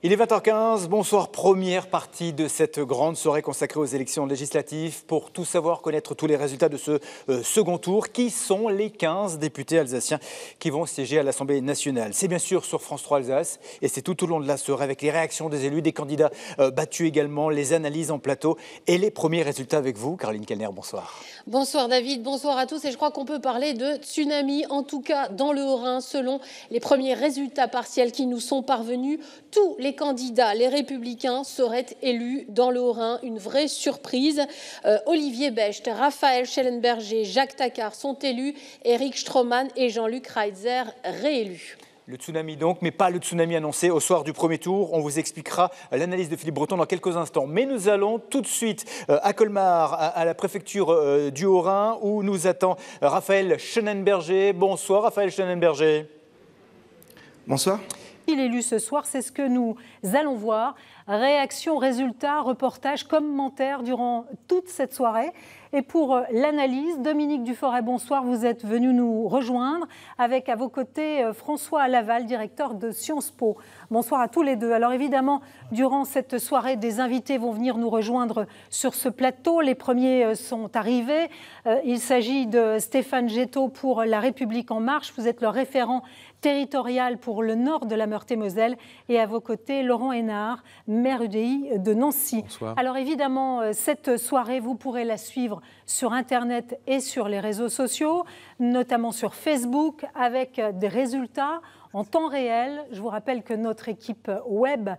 Il est 20h15, bonsoir, première partie de cette grande soirée consacrée aux élections législatives. Pour tout savoir, connaître tous les résultats de ce second tour, qui sont les 15 députés alsaciens qui vont siéger à l'Assemblée nationale. C'est bien sûr sur France 3 Alsace et c'est tout au long de la soirée avec les réactions des élus, des candidats battus également, les analyses en plateau et les premiers résultats avec vous. Caroline Kellner, bonsoir. Bonsoir David, bonsoir à tous et je crois qu'on peut parler de tsunami, en tout cas dans le Haut-Rhin, selon les premiers résultats partiels qui nous sont parvenus. Tous les candidats, les républicains, seraient élus dans le Haut-Rhin. Une vraie surprise. Olivier Becht, Raphaël Schellenberger, Jacques Taccard sont élus. Éric Stroman et Jean-Luc Reitzer réélus. Le tsunami donc, mais pas le tsunami annoncé au soir du premier tour. On vous expliquera l'analyse de Philippe Breton dans quelques instants. Mais nous allons tout de suite à Colmar, à la préfecture du Haut-Rhin, où nous attend Raphaël Schellenberger. Bonsoir Raphaël Schellenberger. Bonsoir. Il est élu ce soir, c'est ce que nous allons voir. Réaction, résultats, reportages, commentaires durant toute cette soirée. Et pour l'analyse, Dominique Duforet, bonsoir, vous êtes venu nous rejoindre avec à vos côtés François Laval, directeur de Sciences Po. Bonsoir à tous les deux. Alors évidemment, durant cette soirée, des invités vont venir nous rejoindre sur ce plateau. Les premiers sont arrivés. Il s'agit de Stéphane Getto pour La République En Marche. Vous êtes le référent territorial pour le nord de la Meurthe-et-Moselle. Et à vos côtés, Laurent Hénard, maire UDI de Nancy. Bonsoir. Alors évidemment, cette soirée, vous pourrez la suivre sur Internet et sur les réseaux sociaux, notamment sur Facebook, avec des résultats en temps réel. Je vous rappelle que notre équipe web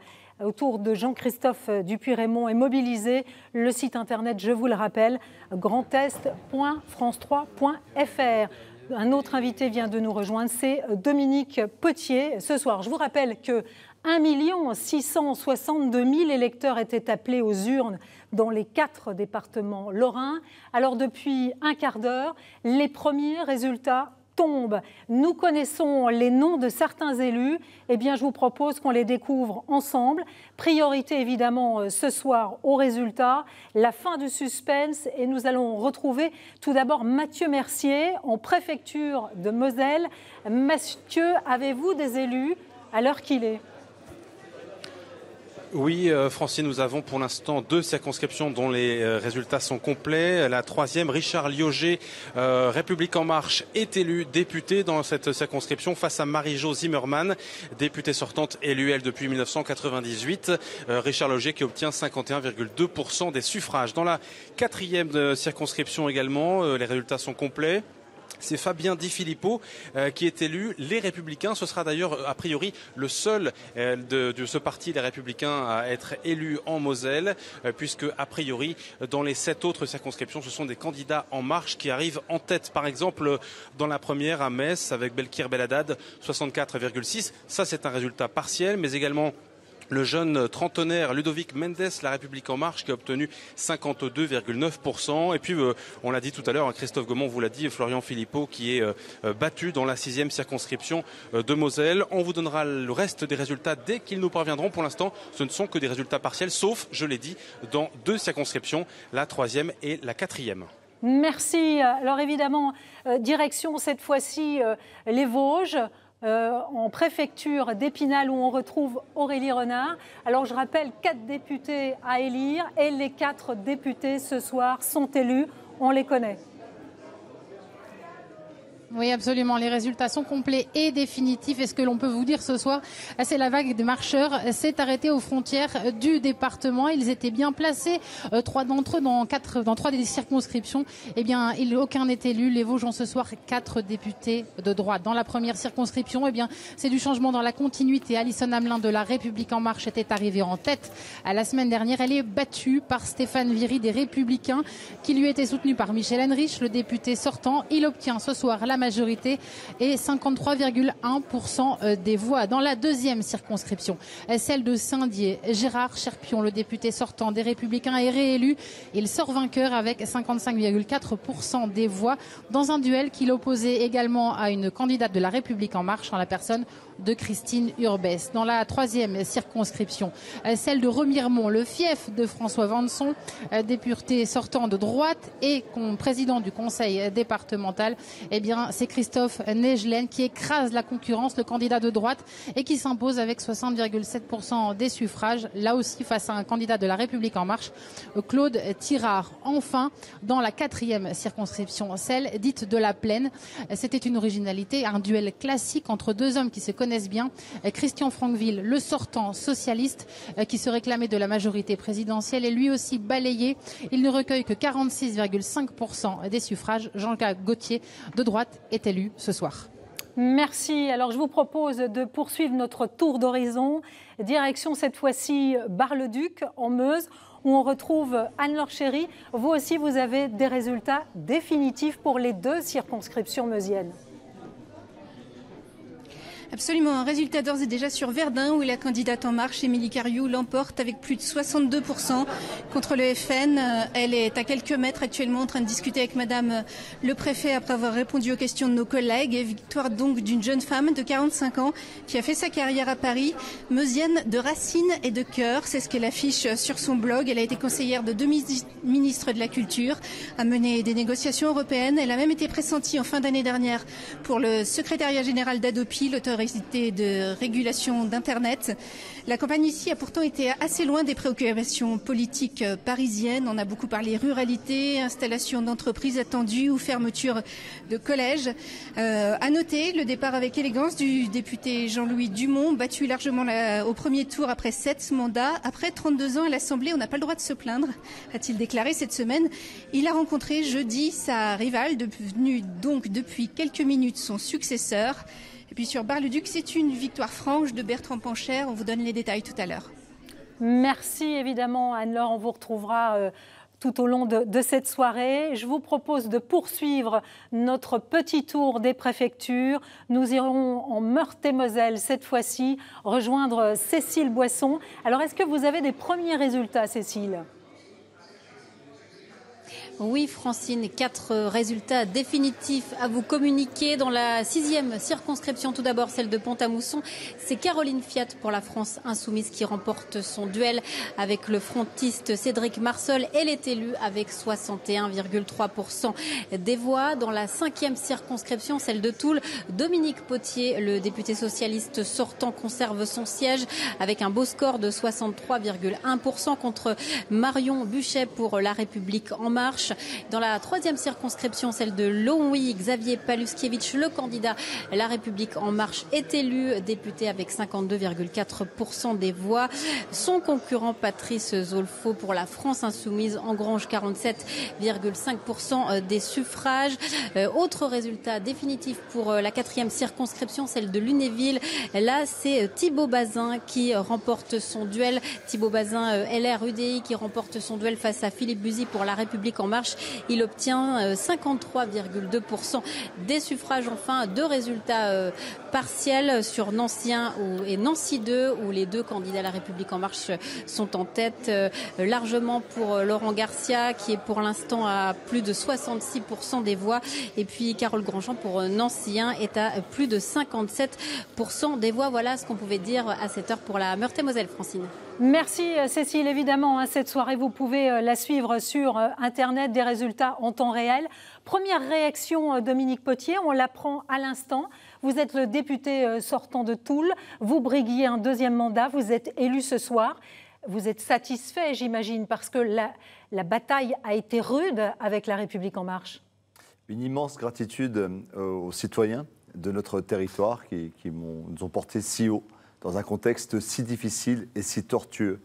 autour de Jean-Christophe Dupuy-Raymond est mobilisée. Le site Internet, je vous le rappelle, grandest.france3.fr. Un autre invité vient de nous rejoindre, c'est Dominique Potier. Ce soir, je vous rappelle que 1 662 000 électeurs étaient appelés aux urnes dans les 4 départements lorrains. Alors depuis un quart d'heure, les premiers résultats tombent. Nous connaissons les noms de certains élus. Eh bien, je vous propose qu'on les découvre ensemble. Priorité évidemment ce soir aux résultats, la fin du suspense et nous allons retrouver tout d'abord Mathieu Mercier en préfecture de Moselle. Mathieu, avez-vous des élus à l'heure qu'il est ? Oui, Francine, nous avons pour l'instant 2 circonscriptions dont les résultats sont complets. La 3e, Richard Liogé, République En Marche, est élu député dans cette circonscription face à Marie-Jo Zimmermann, députée sortante élue elle depuis 1998. Richard Liogé qui obtient 51,2% des suffrages. Dans la 4e circonscription également, les résultats sont complets. C'est Fabien Di Filippo qui est élu. Les Républicains, ce sera d'ailleurs a priori le seul de ce parti, les Républicains, à être élu en Moselle, puisque a priori dans les 7 autres circonscriptions, ce sont des candidats En Marche qui arrivent en tête. Par exemple, dans la première à Metz avec Belkir Belhaddad, 64,6. Ça, c'est un résultat partiel, mais également le jeune trentenaire Ludovic Mendes, La République En Marche, qui a obtenu 52,9%. Et puis, on l'a dit tout à l'heure, Christophe Gaumont vous l'a dit, Florian Philippot qui est battu dans la 6e circonscription de Moselle. On vous donnera le reste des résultats dès qu'ils nous parviendront. Pour l'instant, ce ne sont que des résultats partiels, sauf, je l'ai dit, dans 2 circonscriptions, la 3e et la 4e. Merci. Alors évidemment, direction cette fois-ci les Vosges. En préfecture d'Épinal où on retrouve Aurélie Renard. Alors je rappelle 4 députés à élire et les 4 députés ce soir sont élus, on les connaît. Oui, absolument. Les résultats sont complets et définitifs. Et ce que l'on peut vous dire ce soir, c'est la vague des marcheurs s'est arrêtée aux frontières du département. Ils étaient bien placés. 3 d'entre eux dans 3 des circonscriptions. Eh bien, aucun n'est élu. Les Vosges ont ce soir 4 députés de droite. Dans la première circonscription, eh bien, c'est du changement dans la continuité. Alison Hamelin de La République En Marche était arrivée en tête la semaine dernière. Elle est battue par Stéphane Viry des Républicains, qui lui était soutenu par Michel Henrich, le député sortant. Il obtient ce soir la majorité et 53,1% des voix. Dans la 2e circonscription, celle de Saint-Dié, Gérard Cherpion, le député sortant des Républicains, est réélu. Il sort vainqueur avec 55,4% des voix dans un duel qu'il opposait également à une candidate de La République En Marche en la personne de Christine Urbès. Dans la troisième circonscription, celle de Remiremont, le fief de François Vanson, député sortant de droite et président du conseil départemental, eh bien, c'est Christophe Negelen qui écrase la concurrence, le candidat de droite, et qui s'impose avec 60,7% des suffrages, là aussi face à un candidat de La République En Marche, Claude Tirard. Enfin, dans la quatrième circonscription, celle dite de la Plaine, c'était une originalité, un duel classique entre deux hommes qui se connaissent bien. Christian Franqueville, le sortant socialiste, qui se réclamait de la majorité présidentielle, est lui aussi balayé. Il ne recueille que 46,5% des suffrages. Jean-Jacques Gaultier, de droite, est élu ce soir. Merci. Alors je vous propose de poursuivre notre tour d'horizon. Direction cette fois-ci Bar-le-Duc, en Meuse, où on retrouve Anne-Laure Chéry. Vous aussi, vous avez des résultats définitifs pour les deux circonscriptions meusiennes. Absolument, un résultat d'ores et déjà sur Verdun où la candidate En Marche, Émilie Cariou, l'emporte avec plus de 62% contre le FN. Elle est à quelques mètres actuellement en train de discuter avec Madame le préfet après avoir répondu aux questions de nos collègues. Et victoire donc d'une jeune femme de 45 ans qui a fait sa carrière à Paris, meusienne de racines et de cœur. C'est ce qu'elle affiche sur son blog. Elle a été conseillère de deux ministres de la Culture, a mené des négociations européennes. Elle a même été pressentie en fin d'année dernière pour le secrétariat général d'Adopi, l'autorité de régulation d'Internet. La campagne ici a pourtant été assez loin des préoccupations politiques parisiennes. On a beaucoup parlé ruralité, installation d'entreprises attendues ou fermeture de collèges. À noter le départ avec élégance du député Jean-Louis Dumont, battu largement au premier tour après 7 mandats. Après 32 ans à l'Assemblée, on n'a pas le droit de se plaindre, a-t-il déclaré cette semaine. Il a rencontré jeudi sa rivale, devenue donc depuis quelques minutes son successeur. Et puis sur Bar-le-Duc, c'est une victoire franche de Bertrand Pancher. On vous donne les détails tout à l'heure. Merci évidemment Anne-Laure, on vous retrouvera tout au long de cette soirée. Je vous propose de poursuivre notre petit tour des préfectures. Nous irons en Meurthe-et-Moselle cette fois-ci, rejoindre Cécile Boisson. Alors est-ce que vous avez des premiers résultats, Cécile ? Oui, Francine, 4 résultats définitifs à vous communiquer. Dans la 6e circonscription, tout d'abord celle de Pont-à-Mousson, c'est Caroline Fiat pour la France Insoumise qui remporte son duel avec le frontiste Cédric Marsol. Elle est élue avec 61,3% des voix. Dans la 5e circonscription, celle de Toul, Dominique Potier, le député socialiste sortant, conserve son siège avec un beau score de 63,1% contre Marion Buchet pour La République En Marche. Dans la 3e circonscription, celle de Longwy, Xavier Paluskiewicz, le candidat La République En Marche, est élu député avec 52,4% des voix. Son concurrent Patrice Zolfo pour la France Insoumise engrange 47,5% des suffrages. Autre résultat définitif pour la 4e circonscription, celle de Lunéville. Là, c'est Thibault Bazin qui remporte son duel. Thibault Bazin, LR-UDI, qui remporte son duel face à Philippe Buzy pour La République En Marche. Il obtient 53,2% des suffrages. Enfin, 2 résultats partiels sur Nancy 1 et Nancy 2, où les 2 candidats à La République En Marche sont en tête, largement pour Laurent Garcia, qui est pour l'instant à plus de 66% des voix. Et puis Carole Grandjean pour Nancy 1 est à plus de 57% des voix. Voilà ce qu'on pouvait dire à cette heure pour la Meurthe-et-Moselle, Francine. Merci Cécile. Évidemment, cette soirée, vous pouvez la suivre sur Internet, des résultats en temps réel. Première réaction, Dominique Potier, on l'apprend à l'instant. Vous êtes le député sortant de Toul, vous briguiez un 2e mandat, vous êtes élu ce soir. Vous êtes satisfait, j'imagine, parce que la bataille a été rude avec La République En Marche. Une immense gratitude aux citoyens de notre territoire qui nous ont portés si haut, dans un contexte si difficile et si tortueux.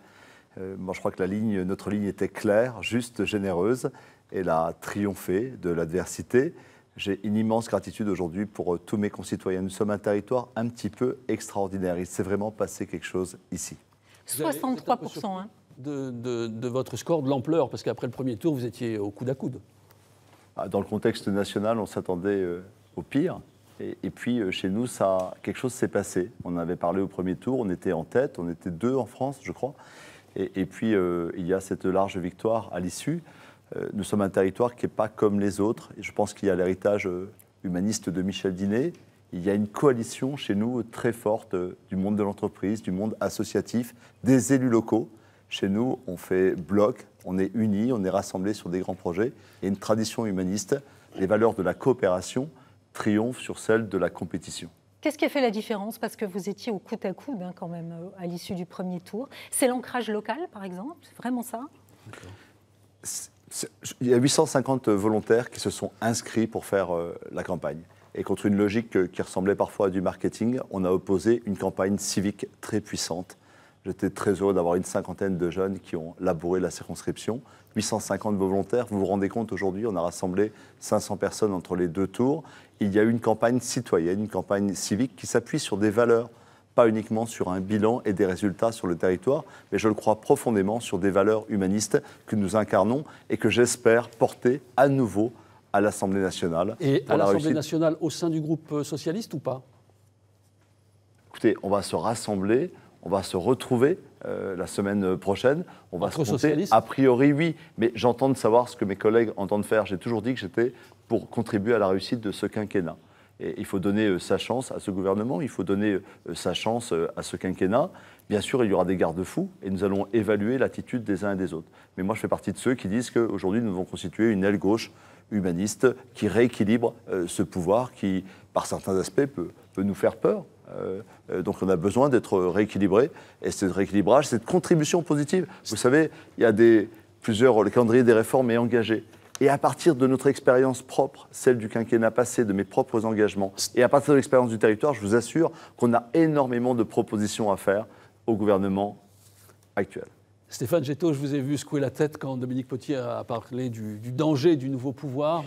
Moi, je crois que notre ligne était claire, juste, généreuse. Elle a triomphé de l'adversité. J'ai une immense gratitude aujourd'hui pour tous mes concitoyens. Nous sommes un territoire un petit peu extraordinaire. Il s'est vraiment passé quelque chose ici. 63%. Hein. De votre score, de l'ampleur, parce qu'après le premier tour, vous étiez au coude à coude. Dans le contexte national, on s'attendait au pire. Et puis, chez nous, quelque chose s'est passé. On avait parlé au premier tour, on était en tête, on était 2 en France, je crois. Et puis, il y a cette large victoire à l'issue. Nous sommes un territoire qui n'est pas comme les autres. Et je pense qu'il y a l'héritage humaniste de Michel Dinet. Il y a une coalition chez nous très forte du monde de l'entreprise, du monde associatif, des élus locaux. Chez nous, on fait bloc, on est unis, on est rassemblés sur des grands projets. Il y a une tradition humaniste. Les valeurs de la coopération triomphent sur celles de la compétition. Qu'est-ce qui a fait la différence? Parce que vous étiez au coude à coude quand même à l'issue du premier tour. C'est l'ancrage local, par exemple? C'est vraiment ça? Il y a 850 volontaires qui se sont inscrits pour faire la campagne. Et contre une logique qui ressemblait parfois à du marketing, on a opposé une campagne civique très puissante. J'étais très heureux d'avoir une cinquantaine de jeunes qui ont labouré la circonscription. 850 volontaires, vous vous rendez compte, aujourd'hui, on a rassemblé 500 personnes entre les deux tours. Il y a eu une campagne citoyenne, une campagne civique qui s'appuie sur des valeurs, pas uniquement sur un bilan et des résultats sur le territoire, mais je le crois profondément sur des valeurs humanistes que nous incarnons et que j'espère porter à nouveau à l'Assemblée nationale. Et à l'Assemblée nationale au sein du groupe socialiste ou pas? Écoutez, on va se rassembler, on va se retrouver la semaine prochaine. On va se compter. A priori, oui, mais j'entends de savoir ce que mes collègues entendent faire. J'ai toujours dit que j'étais pour contribuer à la réussite de ce quinquennat. Et il faut donner sa chance à ce gouvernement, il faut donner sa chance à ce quinquennat. Bien sûr, il y aura des garde-fous et nous allons évaluer l'attitude des uns et des autres. Mais moi, je fais partie de ceux qui disent qu'aujourd'hui, nous devons constituer une aile gauche humaniste qui rééquilibre ce pouvoir qui, par certains aspects, peut nous faire peur. Donc on a besoin d'être rééquilibré. Et ce rééquilibrage, cette contribution positive. Vous savez, il y a le calendrier des réformes est engagé. Et à partir de notre expérience propre, celle du quinquennat passé, de mes propres engagements, et à partir de l'expérience du territoire, je vous assure qu'on a énormément de propositions à faire au gouvernement actuel. Stéphane Getto, je vous ai vu secouer la tête quand Dominique Potier a parlé du danger du nouveau pouvoir.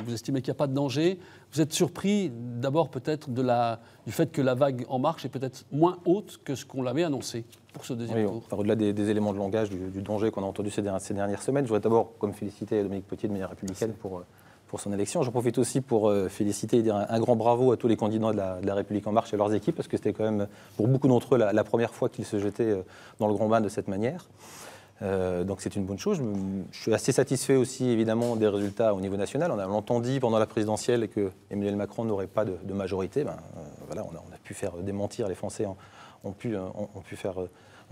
Vous estimez qu'il n'y a pas de danger. Vous êtes surpris d'abord peut-être du fait que la vague En Marche est peut-être moins haute que ce qu'on l'avait annoncé pour ce deuxième tour. Au-delà des éléments de langage du danger qu'on a entendu ces dernières semaines, je voudrais d'abord féliciter Dominique Potier de manière républicaine pour son élection. J'en profite aussi pour féliciter et dire un grand bravo à tous les candidats de la République En Marche et leurs équipes, parce que c'était quand même, pour beaucoup d'entre eux, la première fois qu'ils se jetaient dans le grand bain de cette manière. Donc c'est une bonne chose. Je suis assez satisfait aussi, évidemment, des résultats au niveau national. On a longtemps dit pendant la présidentielle que Emmanuel Macron n'aurait pas de majorité. Voilà, on a pu faire démentir, les Français ont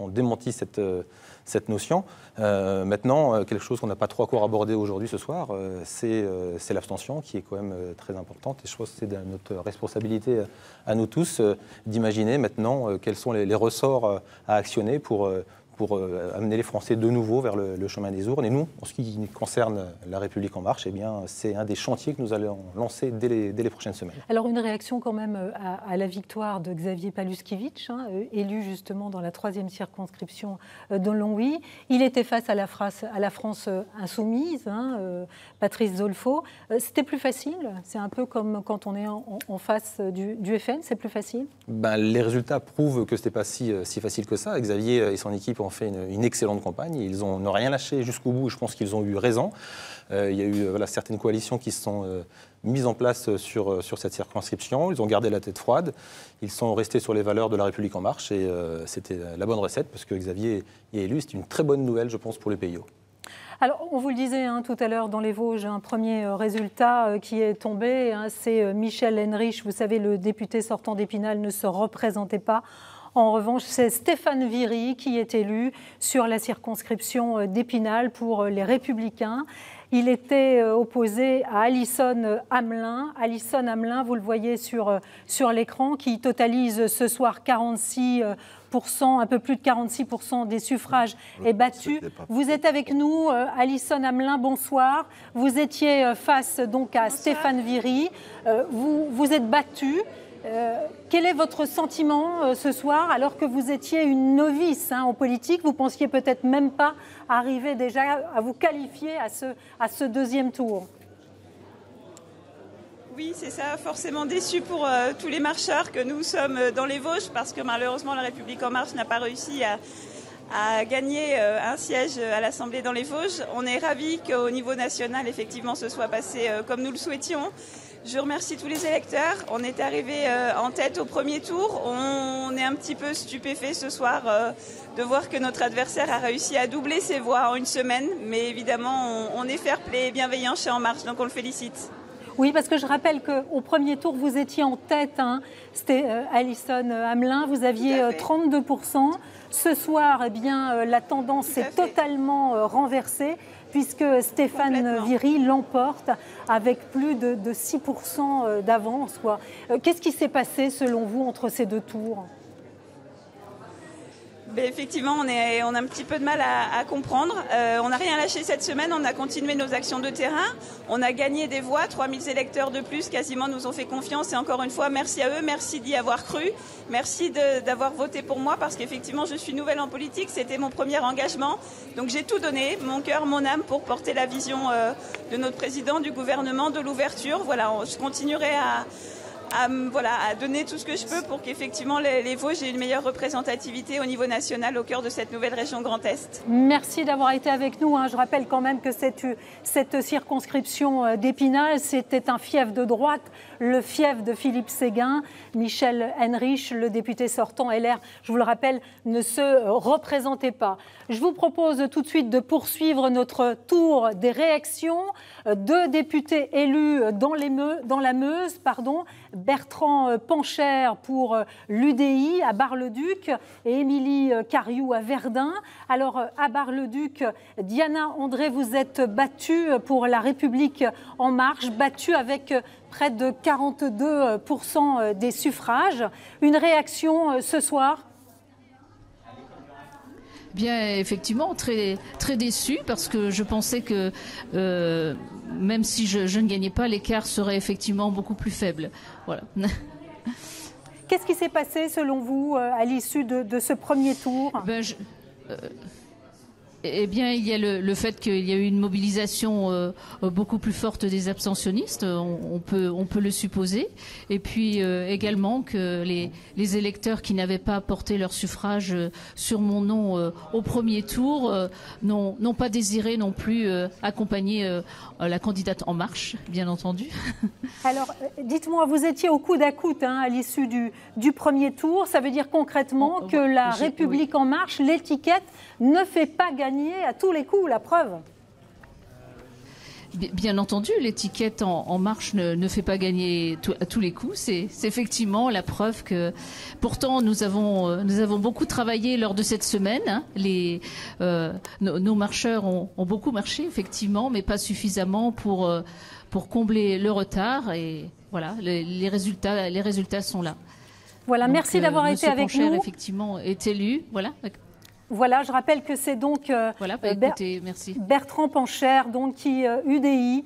démenti cette notion. Maintenant, quelque chose qu'on n'a pas trop encore abordé aujourd'hui ce soir, c'est l'abstention qui est quand même très importante. Et je pense que c'est notre responsabilité à nous tous d'imaginer maintenant quels sont les ressorts à actionner pour amener les Français de nouveau vers le chemin des urnes. Et nous, en ce qui concerne la République En Marche, eh bien, c'est un des chantiers que nous allons lancer dès les prochaines semaines. Alors une réaction quand même à la victoire de Xavier Paluskiewicz, élu justement dans la 3e circonscription de Longwy. Il était face à la France insoumise, Patrice Zolfo. C'était plus facile? C'est un peu comme quand on est en face du FN, c'est plus facile? Les résultats prouvent que ce n'était pas si facile que ça. Xavier et son équipe ont fait une excellente campagne. Ils n'ont rien lâché jusqu'au bout. Je pense qu'ils ont eu raison. Il y a eu certaines coalitions qui se sont mises en place sur cette circonscription. Ils ont gardé la tête froide. Ils sont restés sur les valeurs de la République En Marche. Et c'était la bonne recette parce que Xavier est élu. C'est une très bonne nouvelle, je pense, pour les PIO. Alors, on vous le disait tout à l'heure dans les Vosges, un premier résultat qui est tombé, c'est Michel Henrich. Vous savez, le député sortant d'Épinal ne se représentait pas. En revanche, c'est Stéphane Viry qui est élu sur la circonscription d'Épinal pour les Républicains. Il était opposé à Alison Hamelin. Alison Hamelin, vous le voyez sur l'écran, qui totalise ce soir 46%, un peu plus de 46% des suffrages est battu. Vous êtes avec nous, Alison Hamelin, bonsoir. Vous étiez face donc à Stéphane Viry. Vous êtes battu. Quel est votre sentiment ce soir, alors que vous étiez une novice en politique? Vous pensiez peut-être même pas arriver déjà à vous qualifier à ce deuxième tour. Oui, c'est ça, forcément déçu pour tous les marcheurs que nous sommes dans les Vosges, parce que malheureusement la République En Marche n'a pas réussi à gagner un siège à l'Assemblée dans les Vosges. On est ravis qu'au niveau national, effectivement, ce soit passé comme nous le souhaitions. Je remercie tous les électeurs. On est arrivé en tête au premier tour. On est un petit peu stupéfait ce soir de voir que notre adversaire a réussi à doubler ses voix en une semaine. Mais évidemment, on est fair-play et bienveillant chez En Marche, donc on le félicite. Oui, parce que je rappelle qu'au premier tour, vous étiez en tête, hein. C'était Alison Hamelin, vous aviez 32%. Ce soir, eh bien, la tendance s'est totalement renversée, puisque Stéphane Viry l'emporte avec plus de 6% d'avance. Qu'est-ce qui s'est passé, selon vous, entre ces deux tours ? Effectivement, on a un petit peu de mal à comprendre. On n'a rien lâché cette semaine, on a continué nos actions de terrain. On a gagné des voix, 3000 électeurs de plus quasiment nous ont fait confiance. Et encore une fois, merci à eux, merci d'y avoir cru. Merci d'avoir voté pour moi parce qu'effectivement, je suis nouvelle en politique. C'était mon premier engagement. Donc j'ai tout donné, mon cœur, mon âme, pour porter la vision de notre président, du gouvernement, de l'ouverture. Voilà, je continuerai à donner tout ce que je peux pour qu'effectivement les Vosges aient une meilleure représentativité au niveau national au cœur de cette nouvelle région Grand Est. Merci d'avoir été avec nous. Je rappelle quand même que cette circonscription d'Épinal, c'était un fief de droite, le fief de Philippe Séguin. Michel Henrich, le député sortant LR, je vous le rappelle, ne se représentait pas. Je vous propose tout de suite de poursuivre notre tour des réactions. 2 députés élus dans la Meuse, Bertrand Pancher pour l'UDI à Bar-le-Duc et Émilie Cariou à Verdun. Alors, à Bar-le-Duc, Diana André, vous êtes battue pour La République En Marche, battue avec près de 42% des suffrages. Une réaction ce soir ? Bien, effectivement, très, très déçue parce que je pensais que même si je ne gagnais pas, l'écart serait effectivement beaucoup plus faible. Voilà. Qu'est-ce qui s'est passé selon vous à l'issue de ce premier tour ? Eh bien, il y a le fait qu'il y a eu une mobilisation beaucoup plus forte des abstentionnistes, on peut le supposer. Et puis également que les électeurs qui n'avaient pas porté leur suffrage sur mon nom au premier tour n'ont pas désiré non plus accompagner la candidate En Marche, bien entendu. Alors, dites-moi, vous étiez au coude à coude à l'issue du premier tour. Ça veut dire concrètement que la République En Marche, l'étiquette, ne fait pas gagner à tous les coups, la preuve. Bien entendu, l'étiquette en Marche ne fait pas gagner à tous les coups. C'est effectivement la preuve que, pourtant, nous avons beaucoup travaillé lors de cette semaine. Nos marcheurs ont beaucoup marché, effectivement, mais pas suffisamment pour combler le retard. Et voilà, les résultats sont là. Voilà, donc, merci d'avoir été avec Pancher, nous. Effectivement, est élu. Voilà. Voilà, je rappelle que c'est donc écoutez, merci. Bertrand Pancher, donc, qui UDI,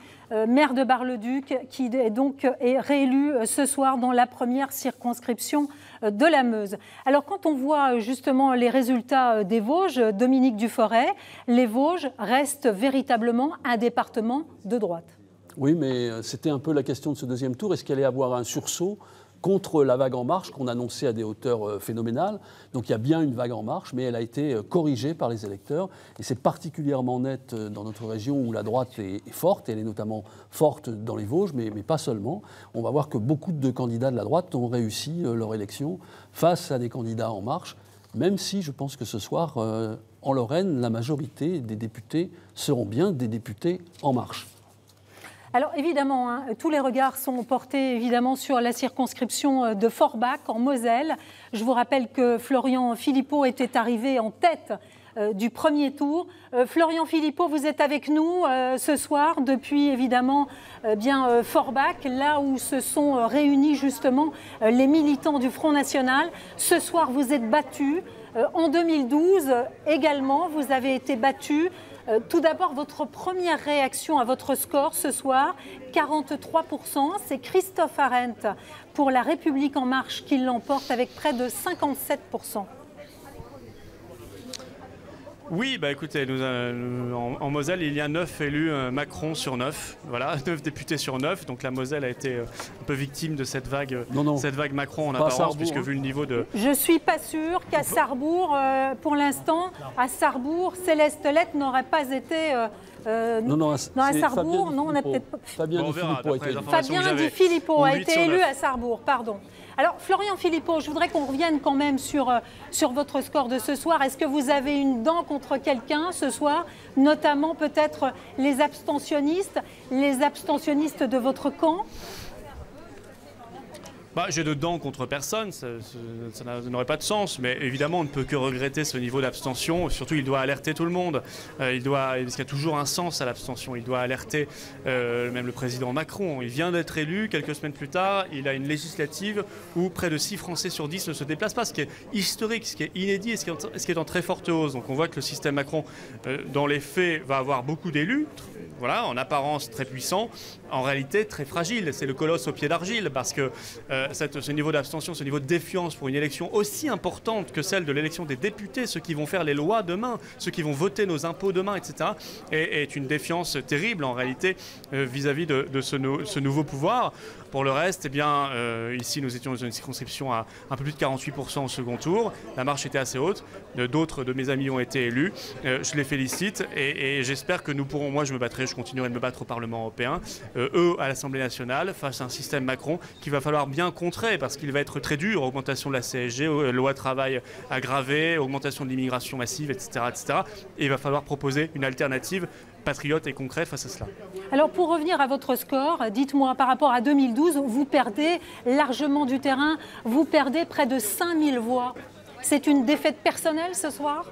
maire de Bar-le-Duc, qui est réélu ce soir dans la première circonscription de la Meuse. Alors, quand on voit justement les résultats des Vosges, Dominique Duforest, les Vosges restent véritablement un département de droite. Oui, mais c'était un peu la question de ce deuxième tour. Est-ce qu'il allait y avoir un sursaut contre la vague En Marche qu'on annonçait à des hauteurs phénoménales? Donc il y a bien une vague En Marche, mais elle a été corrigée par les électeurs. Et c'est particulièrement net dans notre région où la droite est forte. Elle est notamment forte dans les Vosges, mais pas seulement. On va voir que beaucoup de candidats de la droite ont réussi leur élection face à des candidats En Marche, même si je pense que ce soir, en Lorraine, la majorité des députés seront bien des députés En Marche. Alors évidemment, tous les regards sont portés évidemment sur la circonscription de Forbach en Moselle. Je vous rappelle que Florian Philippot était arrivé en tête du premier tour. Florian Philippot, vous êtes avec nous ce soir depuis évidemment Forbach, là où se sont réunis justement les militants du Front National. Ce soir, vous êtes battu. En 2012 également, vous avez été battu. Tout d'abord, votre première réaction à votre score ce soir, 43%, c'est Christophe Arendt pour La République En Marche qui l'emporte avec près de 57%. Oui, écoutez, en Moselle, il y a 9 élus Macron sur 9. Voilà, 9 députés sur 9. Donc la Moselle a été un peu victime de cette vague, cette vague Macron en apparence, puisque vu le niveau de... Je ne suis pas sûre qu'à Sarrebourg, pour l'instant, à Sarrebourg, Céleste Lette n'aurait pas été... à Sarrebourg, non, on n'a peut-être pas... Fabien Di Filippo a été élu à Sarrebourg, pardon. Alors, Florian Philippot, je voudrais qu'on revienne quand même sur votre score de ce soir. Est-ce que vous avez une dent contre quelqu'un ce soir, notamment peut-être les abstentionnistes de votre camp? J'ai de dents contre personne, ça n'aurait pas de sens, mais évidemment on ne peut que regretter ce niveau d'abstention. Surtout il doit alerter tout le monde, parce qu'il y a toujours un sens à l'abstention. Il doit alerter même le président Macron. Il vient d'être élu, quelques semaines plus tard, il a une législative où près de 6 Français sur 10 ne se déplacent pas, ce qui est historique, ce qui est inédit et ce qui est en très forte hausse. Donc on voit que le système Macron, dans les faits, va avoir beaucoup d'élus, voilà, en apparence très puissant, en réalité très fragile. C'est le colosse au pied d'argile, parce que ce niveau d'abstention, ce niveau de défiance pour une élection aussi importante que celle de l'élection des députés, ceux qui vont faire les lois demain, ceux qui vont voter nos impôts demain, etc., est une défiance terrible en réalité vis-à-vis de ce nouveau pouvoir. Pour le reste, ici nous étions dans une circonscription à un peu plus de 48% au second tour. La marche était assez haute. D'autres de mes amis ont été élus. Je les félicite et j'espère que nous pourrons, moi je me battrai, je continuerai de me battre au Parlement européen, eux à l'Assemblée nationale, face à un système Macron qu'il va falloir bien contrer parce qu'il va être très dur. Augmentation de la CSG, loi travail aggravée, augmentation de l'immigration massive, etc., etc. Et il va falloir proposer une alternative patriote et concrète face à cela. Alors pour revenir à votre score, dites-moi, par rapport à 2012, vous perdez largement du terrain, vous perdez près de 5000 voix. C'est une défaite personnelle ce soir ?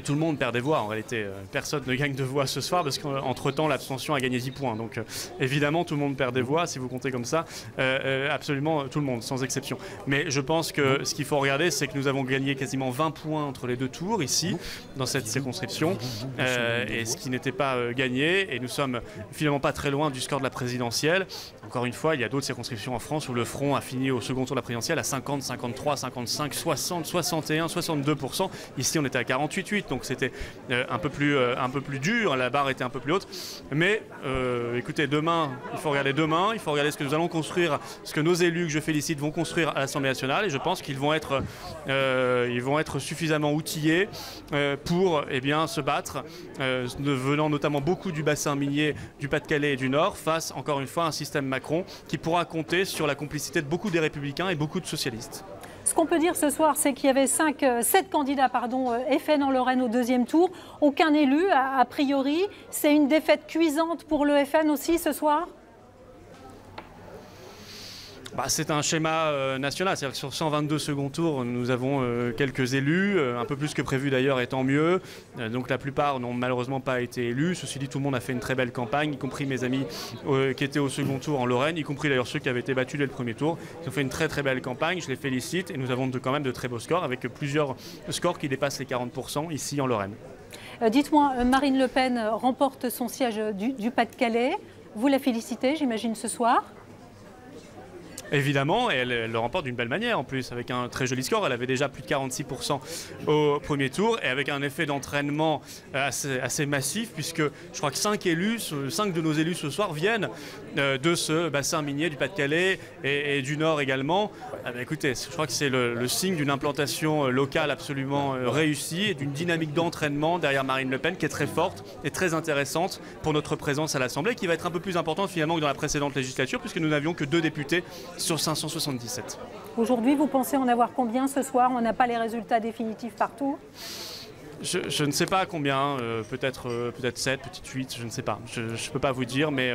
Tout le monde perd des voix en réalité. Personne ne gagne de voix ce soir parce qu'entre-temps l'abstention a gagné 10 points. Donc évidemment tout le monde perd des voix si vous comptez comme ça. Absolument tout le monde sans exception. Mais je pense que ce qu'il faut regarder c'est que nous avons gagné quasiment 20 points entre les deux tours ici dans cette circonscription et ce qui n'était pas gagné et nous sommes finalement pas très loin du score de la présidentielle. Encore une fois il y a d'autres circonscriptions en France où le Front a fini au second tour de la présidentielle à 50, 53, 55, 60, 61, 62%. Ici on était à 48. Donc c'était un peu plus dur, la barre était un peu plus haute. Mais écoutez, demain, il faut regarder ce que nous allons construire, ce que nos élus, que je félicite, vont construire à l'Assemblée nationale. Et je pense qu'ils vont être suffisamment outillés pour se battre, venant notamment beaucoup du bassin minier du Pas-de-Calais et du Nord, face encore une fois à un système Macron qui pourra compter sur la complicité de beaucoup des Républicains et beaucoup de socialistes. Ce qu'on peut dire ce soir, c'est qu'il y avait 7 candidats FN en Lorraine au deuxième tour. Aucun élu, a priori. C'est une défaite cuisante pour le FN aussi ce soir ? C'est un schéma national, c'est-à-dire que sur 122 second tours, nous avons quelques élus, un peu plus que prévu d'ailleurs, et tant mieux. Donc la plupart n'ont malheureusement pas été élus. Ceci dit, tout le monde a fait une très belle campagne, y compris mes amis qui étaient au second tour en Lorraine, y compris d'ailleurs ceux qui avaient été battus dès le premier tour. Ils ont fait une très très belle campagne, je les félicite, et nous avons quand même de très beaux scores, avec plusieurs scores qui dépassent les 40% ici en Lorraine. Dites-moi, Marine Le Pen remporte son siège du Pas-de-Calais. Vous la félicitez, j'imagine, ce soir ? Évidemment, et elle le remporte d'une belle manière en plus, avec un très joli score. Elle avait déjà plus de 46% au premier tour et avec un effet d'entraînement assez massif, puisque je crois que 5 de nos élus ce soir viennent de ce bassin minier du Pas-de-Calais et du Nord également. Écoutez, je crois que c'est le signe d'une implantation locale absolument réussie et d'une dynamique d'entraînement derrière Marine Le Pen qui est très forte et très intéressante pour notre présence à l'Assemblée, qui va être un peu plus importante finalement que dans la précédente législature, puisque nous n'avions que 2 députés sur 577. Aujourd'hui, vous pensez en avoir combien ce soir ? On n'a pas les résultats définitifs partout. Je ne sais pas combien, peut-être 7, peut-être 8, je ne sais pas. Je ne peux pas vous dire, mais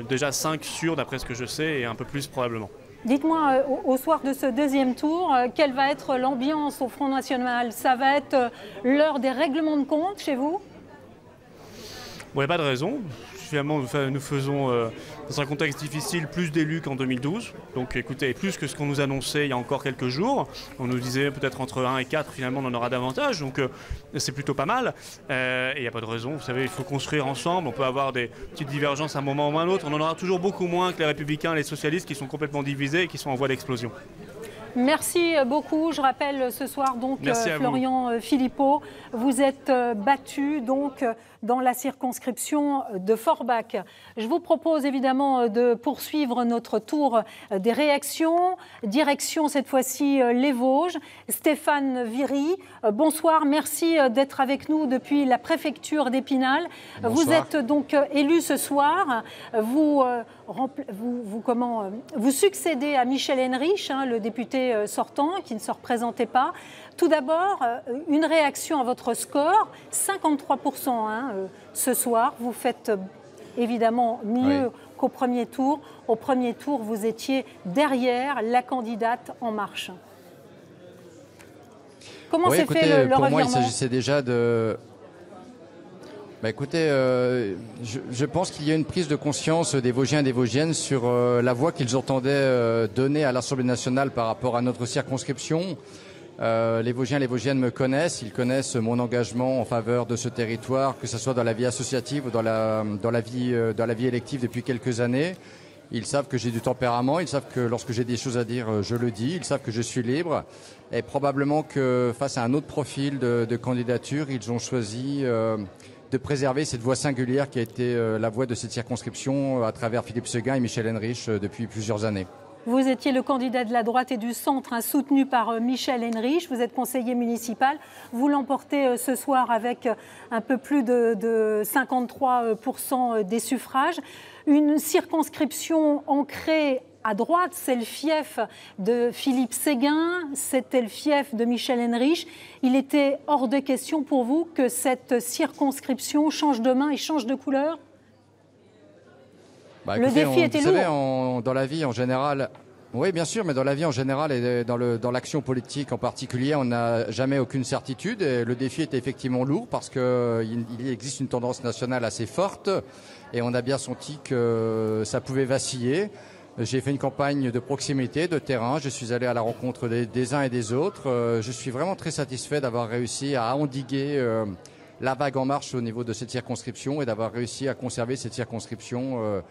déjà 5 sûrs d'après ce que je sais et un peu plus probablement. Dites-moi, au soir de ce deuxième tour, quelle va être l'ambiance au Front National ? Ça va être l'heure des règlements de compte chez vous ? Il n'y a pas de raison. Finalement, nous faisons, dans un contexte difficile, plus d'élus qu'en 2012. Donc écoutez, plus que ce qu'on nous annonçait il y a encore quelques jours. On nous disait peut-être entre 1 et 4, finalement on en aura davantage. Donc c'est plutôt pas mal. Et il n'y a pas de raison. Vous savez, il faut construire ensemble. On peut avoir des petites divergences à un moment ou à un autre. On en aura toujours beaucoup moins que les Républicains et les socialistes qui sont complètement divisés et qui sont en voie d'explosion. Merci beaucoup. Je rappelle ce soir donc Florian Philippot, vous êtes battu donc dans la circonscription de Forbach. Je vous propose évidemment de poursuivre notre tour des réactions. Direction cette fois-ci les Vosges. Stéphane Viry, bonsoir. Merci d'être avec nous depuis la préfecture d'Épinal. Vous êtes donc élu ce soir. Vous vous succédez à Michel Henrich, le député sortant, qui ne se représentait pas. Tout d'abord, une réaction à votre score, 53% ce soir. Vous faites évidemment mieux qu'au premier tour. Au premier tour, vous étiez derrière la candidate En Marche. Comment s'est fait le revirement ? Pour moi, il s'agissait déjà de... écoutez, je pense qu'il y a une prise de conscience des Vosgiens et des Vosgiennes sur la voix qu'ils entendaient donner à l'Assemblée nationale par rapport à notre circonscription. Les Vosgiens et les Vosgiennes me connaissent, ils connaissent mon engagement en faveur de ce territoire, que ce soit dans la vie associative ou dans la vie élective depuis quelques années. Ils savent que j'ai du tempérament, ils savent que lorsque j'ai des choses à dire, je le dis, ils savent que je suis libre. Et probablement que face à un autre profil de candidature, ils ont choisi de préserver cette voix singulière qui a été la voix de cette circonscription à travers Philippe Séguin et Michel Henrich depuis plusieurs années. Vous étiez le candidat de la droite et du centre, soutenu par Michel Henrich. Vous êtes conseiller municipal. Vous l'emportez ce soir avec un peu plus de 53% des suffrages. Une circonscription ancrée à droite, c'est le fief de Philippe Séguin, c'était le fief de Michel Henrich. Il était hors de question pour vous que cette circonscription change de main et change de couleur ? Le défi était lourd. Vous savez, dans la vie en général, oui bien sûr, mais dans la vie en général et dans l'action politique en particulier, on n'a jamais aucune certitude. Et le défi était effectivement lourd parce qu'il existe une tendance nationale assez forte et on a bien senti que ça pouvait vaciller. J'ai fait une campagne de proximité, de terrain. Je suis allé à la rencontre des uns et des autres. Je suis vraiment très satisfait d'avoir réussi à endiguer la vague En Marche au niveau de cette circonscription et d'avoir réussi à conserver cette circonscription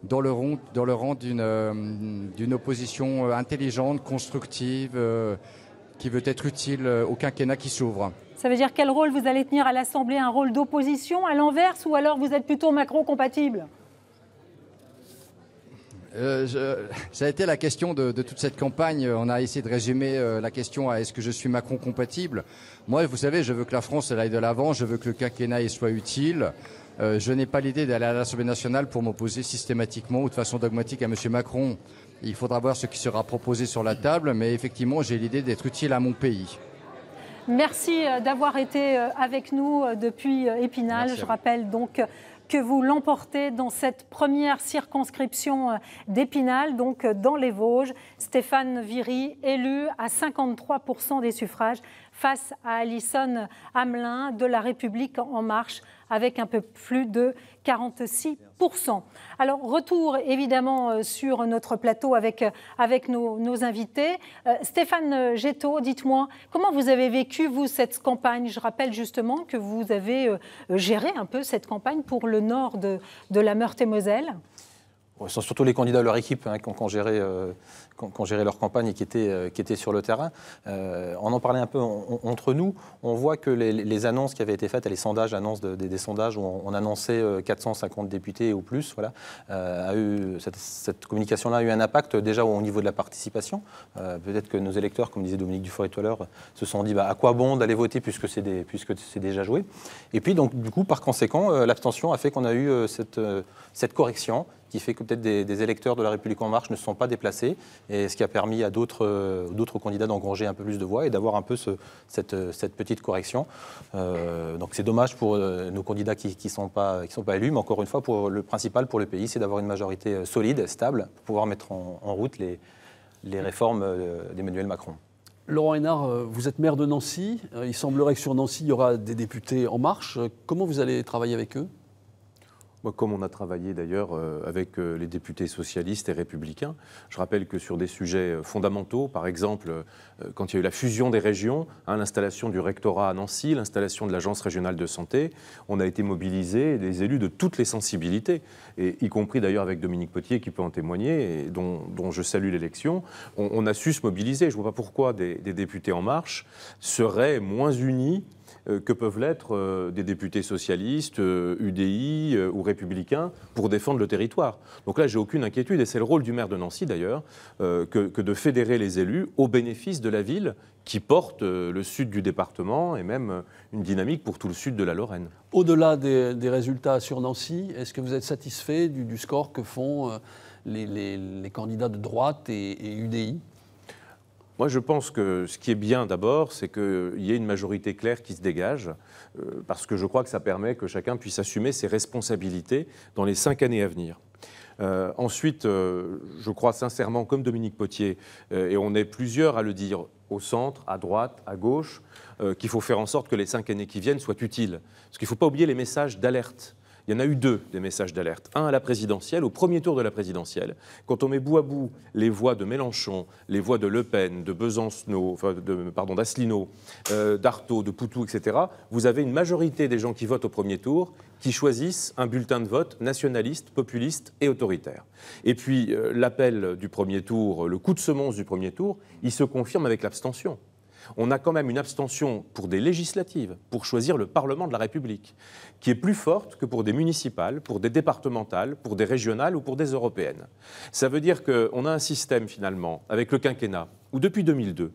dans le rang d'une opposition intelligente, constructive, qui veut être utile au quinquennat qui s'ouvre. Ça veut dire quel rôle vous allez tenir à l'Assemblée? Un rôle d'opposition à l'inverse ou alors vous êtes plutôt Macron-compatible? Ça a été la question de toute cette campagne. On a essayé de résumer la question à est-ce que je suis Macron-compatible? Moi, vous savez, je veux que la France elle aille de l'avant, je veux que le quinquennat soit utile. Je n'ai pas l'idée d'aller à l'Assemblée nationale pour m'opposer systématiquement ou de façon dogmatique à M. Macron. Il faudra voir ce qui sera proposé sur la table, mais effectivement, j'ai l'idée d'être utile à mon pays. Merci d'avoir été avec nous depuis Épinal. Je rappelle donc que vous l'emportez dans cette première circonscription d'Épinal, donc dans les Vosges. Stéphane Viry, élu à 53% des suffrages face à Alison Hamelin de La République En Marche, avec un peu plus de 46%. Alors, retour évidemment sur notre plateau avec nos invités. Stéphane Getto, dites-moi, comment vous avez vécu, vous, cette campagne? Je rappelle justement que vous avez géré un peu cette campagne pour le nord de la Meurthe-et-Moselle. Ce sont surtout les candidats de leur équipe qui ont géré leur campagne et qui étaient sur le terrain. On en parlait un peu entre nous. On voit que les annonces qui avaient été faites, les sondages, des sondages où on annonçait 450 députés ou plus, voilà, cette communication-là a eu un impact déjà au niveau de la participation. Peut-être que nos électeurs, comme disait Dominique Dufour tout à l'heure, se sont dit à quoi bon d'aller voter puisque c'est déjà joué. Et puis donc du coup, par conséquent, l'abstention a fait qu'on a eu cette correction qui fait que peut-être des électeurs de La République En Marche ne se sont pas déplacés, et ce qui a permis à d'autres candidats d'engranger un peu plus de voix et d'avoir un peu cette petite correction. Donc c'est dommage pour nos candidats qui sont pas élus, mais encore une fois, le principal pour le pays, c'est d'avoir une majorité solide, stable, pour pouvoir mettre en route les réformes d'Emmanuel Macron. Laurent Hénard, vous êtes maire de Nancy. Il semblerait que sur Nancy, il y aura des députés En Marche. Comment vous allez travailler avec eux ? Comme on a travaillé d'ailleurs avec les députés socialistes et républicains. Je rappelle que sur des sujets fondamentaux, par exemple, quand il y a eu la fusion des régions, l'installation du rectorat à Nancy, l'installation de l'agence régionale de santé, on a été mobilisés, des élus de toutes les sensibilités, et y compris d'ailleurs avec Dominique Potier qui peut en témoigner, et dont je salue l'élection. On a su se mobiliser. Je ne vois pas pourquoi des députés En Marche seraient moins unis que peuvent l'être des députés socialistes, UDI ou républicains pour défendre le territoire. Donc là, j'ai aucune inquiétude, et c'est le rôle du maire de Nancy d'ailleurs, que de fédérer les élus au bénéfice de la ville qui porte le sud du département et même une dynamique pour tout le sud de la Lorraine. Au-delà des résultats sur Nancy, est-ce que vous êtes satisfait du score que font les candidats de droite et UDI ? Moi, je pense que ce qui est bien d'abord, c'est qu'il y ait une majorité claire qui se dégage, parce que je crois que ça permet que chacun puisse assumer ses responsabilités dans les 5 années à venir. Ensuite, je crois sincèrement, comme Dominique Potier, et on est plusieurs à le dire, au centre, à droite, à gauche, qu'il faut faire en sorte que les 5 années qui viennent soient utiles. Parce qu'il ne faut pas oublier les messages d'alerte. Il y en a eu 2 des messages d'alerte. Un à la présidentielle, au premier tour de la présidentielle. Quand on met bout à bout les voix de Mélenchon, les voix de Le Pen, de Besancenot, d'Asselineau, d'Artaud, de Poutou, etc., vous avez une majorité des gens qui votent au premier tour qui choisissent un bulletin de vote nationaliste, populiste et autoritaire. Et puis l'appel du premier tour, le coup de semonce du premier tour, il se confirme avec l'abstention. On a quand même une abstention pour des législatives, pour choisir le Parlement de la République, qui est plus forte que pour des municipales, pour des départementales, pour des régionales ou pour des européennes. Ça veut dire qu'on a un système finalement, avec le quinquennat, où depuis 2002,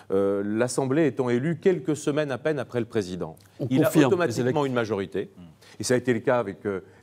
l'Assemblée étant élue quelques semaines à peine après le président, il a automatiquement une majorité. Et ça a été le cas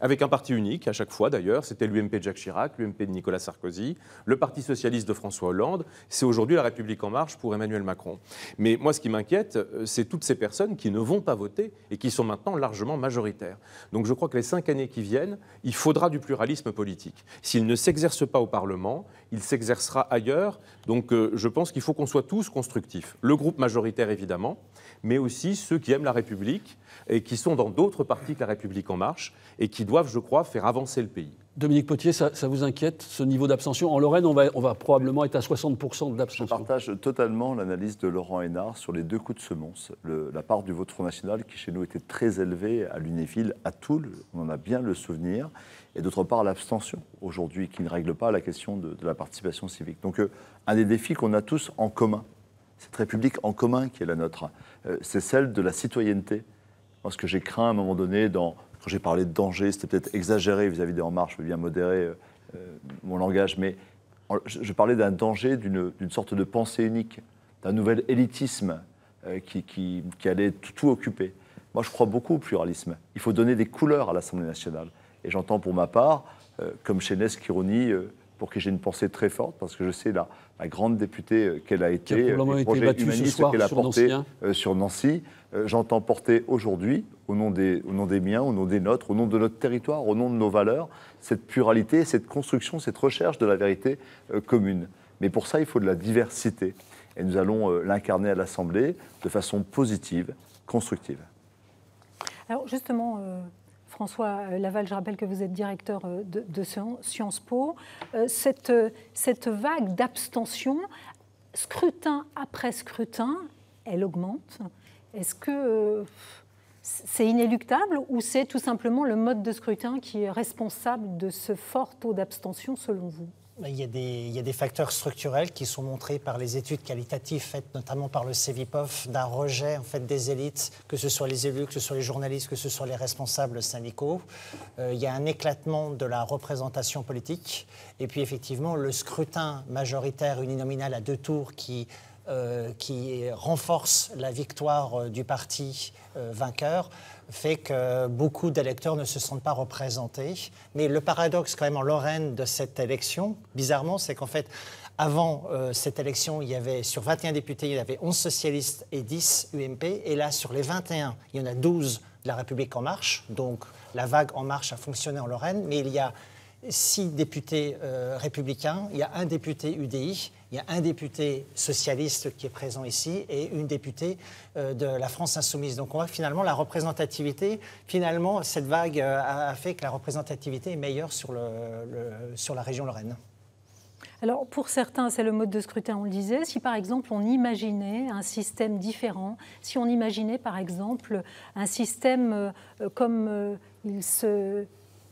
avec un parti unique, à chaque fois d'ailleurs. C'était l'UMP de Jacques Chirac, l'UMP de Nicolas Sarkozy, le Parti socialiste de François Hollande. C'est aujourd'hui la République en marche pour Emmanuel Macron. Mais moi, ce qui m'inquiète, c'est toutes ces personnes qui ne vont pas voter et qui sont maintenant largement majoritaires. Donc je crois que les 5 années qui viennent, il faudra du pluralisme politique. S'il ne s'exerce pas au Parlement, il s'exercera ailleurs. Donc je pense qu'il faut qu'on soit tous constructifs. Le groupe majoritaire, évidemment, mais aussi ceux qui aiment la République et qui sont dans d'autres partis que la République en marche et qui doivent, je crois, faire avancer le pays. Dominique Potier, ça vous inquiète, ce niveau d'abstention ? En Lorraine, on va probablement être à 60% d'abstention. Je partage totalement l'analyse de Laurent Hénard sur les 2 coups de semonce. La part du vote Front National, qui chez nous était très élevée à Lunéville, à Toul, on en a bien le souvenir, et d'autre part l'abstention, aujourd'hui, qui ne règle pas la question de la participation civique. Donc un des défis qu'on a tous en commun, cette République en commun qui est la nôtre, c'est celle de la citoyenneté. Moi, ce que j'ai craint à un moment donné, quand j'ai parlé de danger, c'était peut-être exagéré vis-à-vis des En Marche, je veux bien modérer mon langage, mais je parlais d'un danger, d'une sorte de pensée unique, d'un nouvel élitisme qui allait tout occuper. Moi, je crois beaucoup au pluralisme. Il faut donner des couleurs à l'Assemblée nationale. Et j'entends pour ma part, comme chez Nes Kironi, pour qui j'ai une pensée très forte, parce que je sais la grande députée qu'elle a été, les projets humanistes qu'elle a portés sur Nancy. J'entends porter aujourd'hui, au nom des miens, au nom des nôtres, au nom de notre territoire, au nom de nos valeurs, cette pluralité, cette construction, cette recherche de la vérité commune. Mais pour ça, il faut de la diversité. Et nous allons l'incarner à l'Assemblée de façon positive, constructive. Alors justement... François Laval, je rappelle que vous êtes directeur de Sciences Po. Cette vague d'abstention, scrutin après scrutin, elle augmente. Est-ce que c'est inéluctable ou c'est tout simplement le mode de scrutin qui est responsable de ce fort taux d'abstention selon vous ? Il y a des facteurs structurels qui sont montrés par les études qualitatives faites notamment par le CEVIPOF d'un rejet en fait, des élites, que ce soit les élus, que ce soit les journalistes, que ce soit les responsables syndicaux. Il y a un éclatement de la représentation politique. Et puis effectivement, le scrutin majoritaire uninominal à 2 tours qui renforce la victoire du parti vainqueur fait que beaucoup d'électeurs ne se sentent pas représentés. Mais le paradoxe quand même en Lorraine de cette élection, bizarrement, c'est qu'en fait, avant cette élection, il y avait sur 21 députés, il y avait 11 socialistes et 10 UMP. Et là, sur les 21, il y en a 12 de la République En Marche. Donc la vague En Marche a fonctionné en Lorraine. Mais il y a 6 députés républicains, il y a un député UDI, il y a un député socialiste qui est présent ici et une députée de la France Insoumise. Donc on voit finalement la représentativité, finalement cette vague a fait que la représentativité est meilleure sur la région Lorraine. Alors pour certains, c'est le mode de scrutin, on le disait. Si par exemple on imaginait un système différent, si on imaginait par exemple un système comme il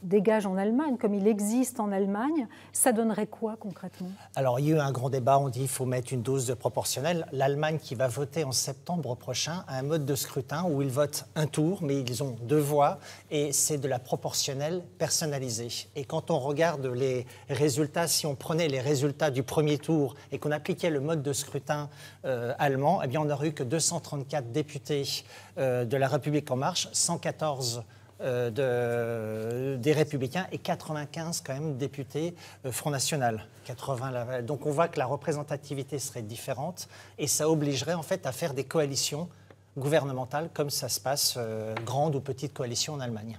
dégage en Allemagne, comme il existe en Allemagne, ça donnerait quoi concrètement? Alors, il y a eu un grand débat, on dit qu'il faut mettre une dose de proportionnelle. L'Allemagne, qui va voter en septembre prochain, a un mode de scrutin où ils votent un tour, mais ils ont 2 voix, et c'est de la proportionnelle personnalisée. Et quand on regarde les résultats, si on prenait les résultats du premier tour et qu'on appliquait le mode de scrutin allemand, eh bien, on n'aurait eu que 234 députés de la République En Marche, 114 des Républicains et 95 quand même députés Front National. 80, donc on voit que la représentativité serait différente et ça obligerait en fait à faire des coalitions gouvernementales comme ça se passe, grande ou petite coalition en Allemagne.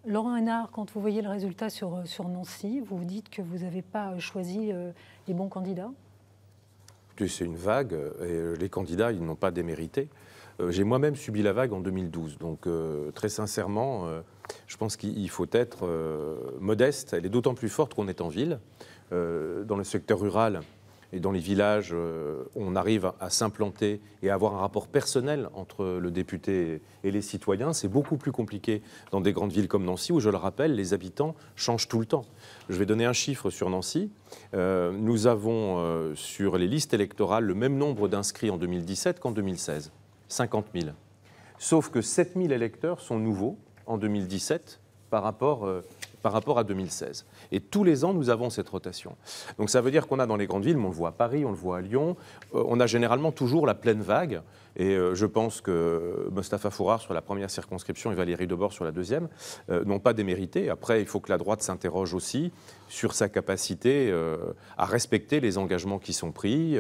Laurent Hénart, quand vous voyez le résultat sur Nancy, vous vous dites que vous n'avez pas choisi les bons candidats? C'est une vague et les candidats, ils n'ont pas démérité. J'ai moi-même subi la vague en 2012, donc très sincèrement, je pense qu'il faut être modeste. Elle est d'autant plus forte qu'on est en ville. Dans le secteur rural et dans les villages, on arrive à s'implanter et à avoir un rapport personnel entre le député et les citoyens. C'est beaucoup plus compliqué dans des grandes villes comme Nancy, où, je le rappelle, les habitants changent tout le temps. Je vais donner un chiffre sur Nancy. Nous avons sur les listes électorales le même nombre d'inscrits en 2017 qu'en 2016. 50 000. Sauf que 7 000 électeurs sont nouveaux en 2017 par rapport à 2016. Et tous les ans, nous avons cette rotation. Donc ça veut dire qu'on a dans les grandes villes, mais on le voit à Paris, on le voit à Lyon, on a généralement toujours la pleine vague. Et je pense que Mostafa Fourard sur la première circonscription et Valérie Debord sur la deuxième n'ont pas démérité. Après, il faut que la droite s'interroge aussi sur sa capacité à respecter les engagements qui sont pris.